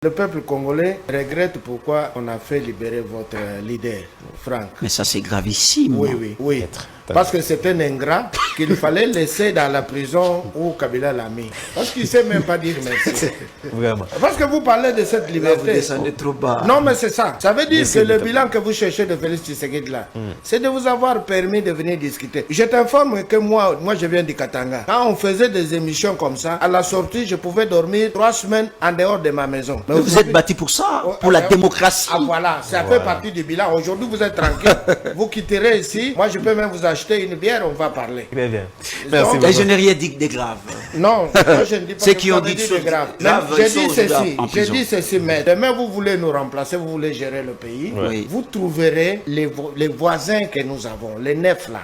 Le peuple congolais regrette pourquoi on a fait libérer votre leader, Franck. Mais ça, c'est gravissime. Oui. Parce que c'est un ingrat qu'il fallait laisser dans la prison où Kabila l'a mis. Parce qu'il ne sait même pas dire merci. Vraiment. Parce que vous parlez de cette liberté. Là, vous descendez trop bas. Non, mais c'est ça. Ça veut dire que le bilan que vous cherchez de Félix Tshisekedi là, c'est de vous avoir permis de venir discuter. Je t'informe que moi je viens du Katanga. Quand on faisait des émissions comme ça, à la sortie, je pouvais dormir 3 semaines en dehors de ma maison. Mais vous êtes battu pour ça, pour la démocratie. Ah voilà, ça fait partie du bilan. Aujourd'hui, vous êtes tranquille. Vous quitterez ici. Moi, je peux même vous acheter une bière, on va parler. Très bien. Merci. Et je n'ai rien dit de grave. Non, moi je ne dis pas Ceux que qui vous ont avez dit de grave. J'ai dit ceci, mais demain vous voulez nous remplacer, vous voulez gérer le pays. Oui. Vous trouverez les voisins que nous avons, les 9 là,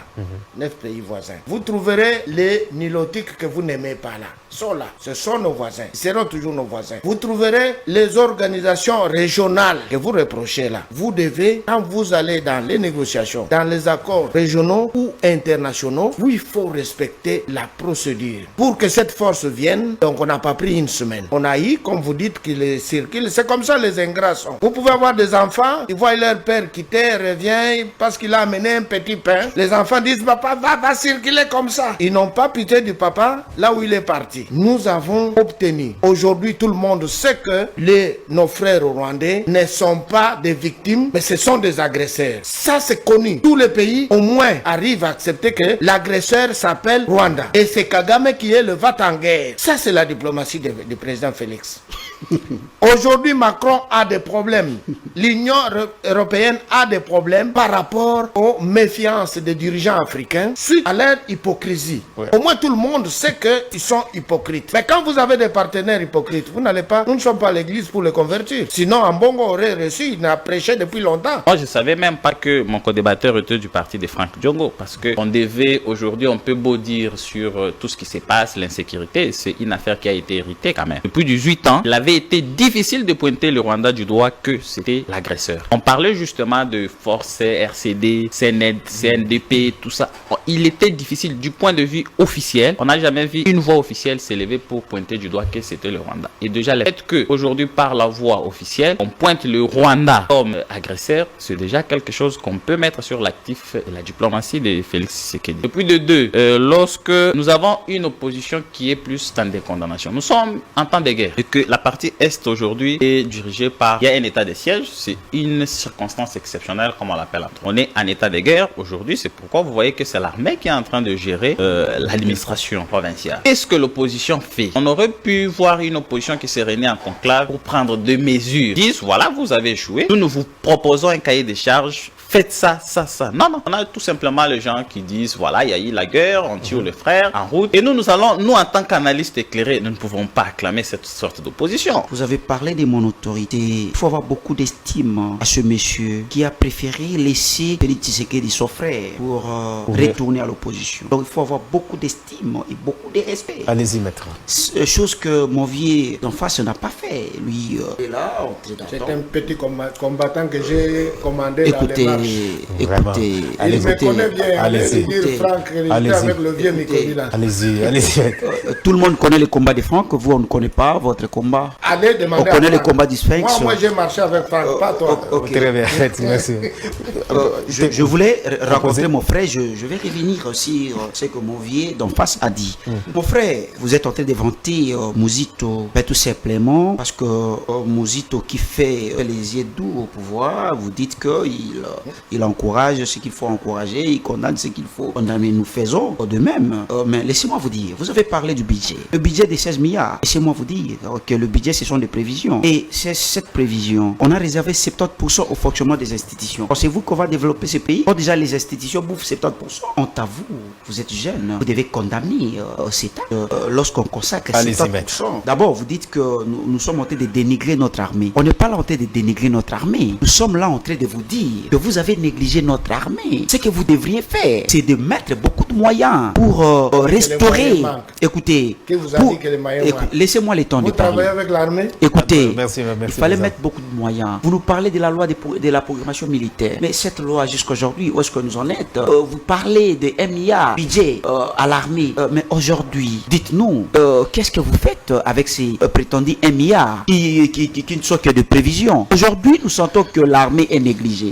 9 pays voisins. Vous trouverez les nilotiques que vous n'aimez pas là. Sont là, ce sont nos voisins, ils seront toujours nos voisins. Vous trouverez les organisations régionales que vous reprochez là. Vous devez, quand vous allez dans les négociations, dans les accords régionaux ou internationaux, où il faut respecter la procédure. Pour que cette force vienne, donc on n'a pas pris une semaine. On a eu, comme vous dites, qu'il circule. C'est comme ça les ingrats sont. Vous pouvez avoir des enfants, ils voient leur père quitter, revient, parce qu'il a amené un petit pain. Les enfants disent, papa, va circuler comme ça. Ils n'ont pas pitié du papa là où il est parti. Nous avons obtenu. Aujourd'hui, tout le monde sait que nos frères rwandais ne sont pas des victimes, mais ce sont des agresseurs. Ça, c'est connu. Tous les pays, au moins, arrivent à accepter que l'agresseur s'appelle Rwanda. Et c'est Kagame qui est le va-t-en-guerre. Ça, c'est la diplomatie du président Félix. Aujourd'hui, Macron a des problèmes. L'Union européenne a des problèmes par rapport aux méfiances des dirigeants africains suite à leur hypocrisie. Au moins, tout le monde sait qu'ils sont hypocrites. Mais quand vous avez des partenaires hypocrites, vous n'allez pas, nous ne sommes pas l'église pour les convertir. Sinon, Ambongo aurait reçu, il a prêché depuis longtemps. Moi, je ne savais même pas que mon co-débatteur était du parti de Franck Diongo. Parce qu'on devait, aujourd'hui, on peut beau dire sur tout ce qui se passe, l'insécurité, c'est une affaire qui a été héritée quand même. Depuis 18 ans, il avait été difficile de pointer le Rwanda du doigt que c'était l'agresseur. On parlait justement de forces RCD, CNDP, tout ça. Il était difficile du point de vue officiel. On n'a jamais vu une voix officielle s'élever pour pointer du doigt que c'était le Rwanda. Et déjà, le fait qu'aujourd'hui, par la voix officielle, on pointe le Rwanda comme agresseur, c'est déjà quelque chose qu'on peut mettre sur l'actif et la diplomatie de Félix Tshisekedi. Depuis de deux, lorsque nous avons une opposition qui est plus dans des condamnations, nous sommes en temps de guerre et que la partie Est aujourd'hui est dirigée par, il y a un état de siège, c'est une circonstance exceptionnelle comme on l'appelle. On est en état de guerre aujourd'hui, c'est pourquoi vous voyez que c'est l'armée qui est en train de gérer l'administration provinciale. Qu'est-ce que l'opposition fait? On aurait pu voir une opposition qui s'est réunie en conclave pour prendre des mesures. Ils disent, voilà, vous avez échoué, nous vous proposons un cahier de charges, faites ça. Non, on a tout simplement les gens qui disent, voilà, il y a eu la guerre, on tue les frères en route. Et nous en tant qu'analystes éclairés, nous ne pouvons pas acclamer cette sorte d'opposition. Vous avez parlé de mon autorité. Il faut avoir beaucoup d'estime à ce monsieur qui a préféré laisser Félix Tshisekedi son frère pour retourner à l'opposition. Donc il faut avoir beaucoup d'estime et beaucoup de respect. Allez-y, maître. Chose que mon vieux d'en face n'a pas fait. Lui, est là, c'est un petit combattant que j'ai commandé dans les marches. Écoutez, il me connaît bien. Allez-y. Franck, avec le vieux Nicolas. Allez-y. Tout le monde connaît le combat de Franck, vous on ne connaît pas votre combat. Allez demander. On connaît le combat du Sphinx. Moi j'ai marché avec Franck, pas toi. Très bien, merci. Je voulais rencontrer mon frère, je vais revenir aussi ce que mon vieux d'en face a dit. Mon frère, vous êtes en train de vanter Muzito, tout simplement parce que Muzito qui fait les yeux doux au pouvoir, vous dites qu'il encourage ce qu'il faut encourager, il condamne ce qu'il faut condamner. Nous faisons de même. Mais laissez-moi vous dire, vous avez parlé du budget. Le budget de 16 milliards. Laissez-moi vous dire que le budget, ce sont des prévisions. Et c'est cette prévision, on a réservé 70% au fonctionnement des institutions. Pensez-vous qu'on va développer ce pays? Quand déjà les institutions bouffent 70%. Honte à vous, vous êtes jeune, vous devez condamner cet acte lorsqu'on consacre 70%. D'abord, vous dites que nous sommes en train de dénigrer notre armée. On n'est pas là en train de dénigrer notre armée. Nous sommes là en train de vous dire que vous avez négligé notre armée. Ce que vous devriez faire, c'est de mettre beaucoup de moyens pour restaurer. Écoutez, Qui vous a dit que les moyens manquent? laissez-moi le temps Vous de parler. travaillez avec l'armée? Écoutez, Merci, il merci, fallait président. mettre beaucoup de moyens. Vous nous parlez de la loi de la programmation militaire. Mais cette loi, jusqu'aujourd'hui, où est-ce que nous en êtes? Vous parlez de MIA, budget à l'armée. Mais aujourd'hui, dites-nous, qu'est-ce que vous faites avec ces prétendus MIA qui ne sont que de prévision? Aujourd'hui, nous sentons que l'armée est négligée.